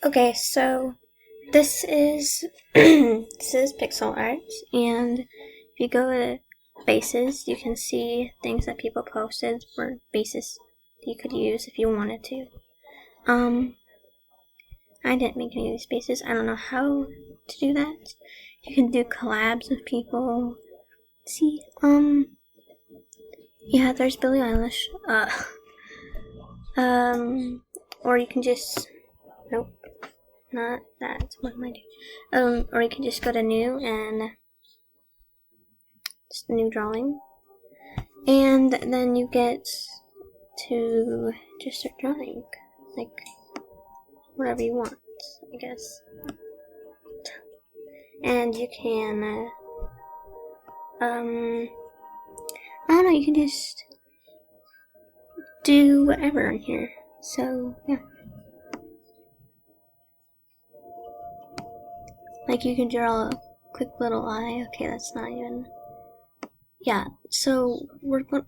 Okay, so this is this is pixel art, and if you go to bases, you can see things that people posted for bases you could use if you wanted to. I didn't make any of these bases. I don't know how to do that. You can do collabs with people. See, yeah, there's Billie Eilish. Or you can just, nope, not that. What am I doing? Or you can just go to new and just new drawing, and then you get to just start drawing, like whatever you want, I guess. And you can, I don't know, you can just do whatever on here. So, yeah. Like, you can draw a quick little eye. Okay, that's not even... Yeah, so,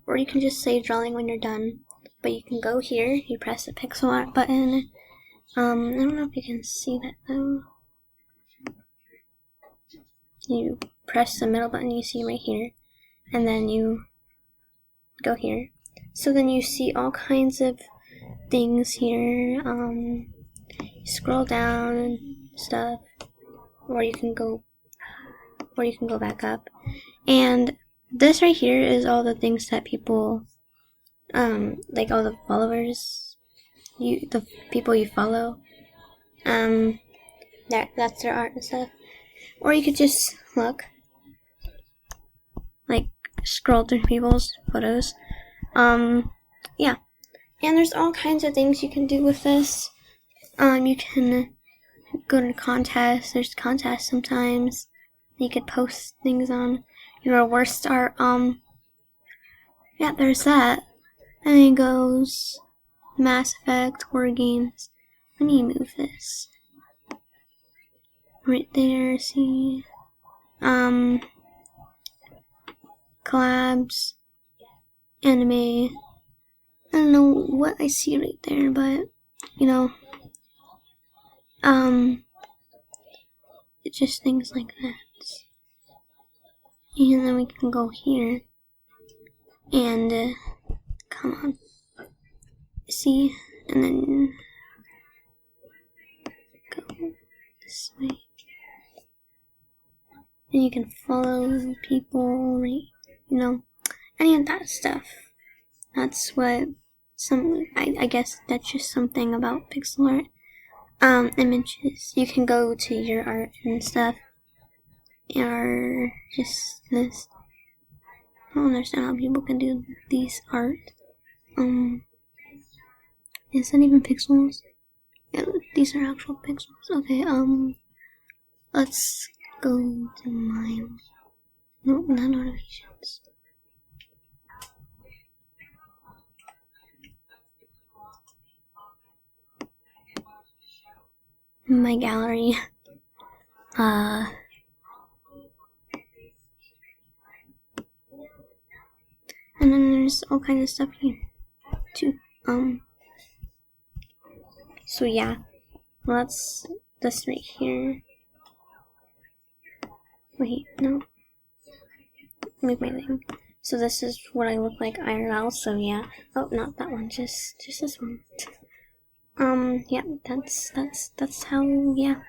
or you can just save drawing when you're done. But you can go here, you press the pixel art button. I don't know if you can see that, though. You press the middle button you see right here. And then you go here. So then you see all kinds of things here. You scroll down and stuff, or you can go back up. And this right here is all the things that people, like all the followers, the people you follow, that's their art and stuff. Or you could just look, like scroll through people's photos. Yeah. And there's all kinds of things you can do with this. You can go to contests. There's contests sometimes. You could post things on your worst art. Yeah, there's that. And then it goes Mass Effect, horror games. Let me move this. Right there, see? Collabs, anime. I don't know what I see right there, but, you know, it's just things like that. And then we can go here, and, come on, see, and then go this way. And you can follow people, right, you know, any of that stuff. That's what I guess that's just something about pixel art. Images. You can go to your art and stuff. Or just this. I don't understand how people can do these art. Is that even pixels? Yeah, these are actual pixels. Okay, let's go to my, no, not notifications. My gallery. And then there's all kinds of stuff here too. So yeah, well, that's this right here. Wait, no. Move my thing. So this is what I look like IRL. So yeah. Oh, not that one. Just this one. Yeah. That's how. Yeah.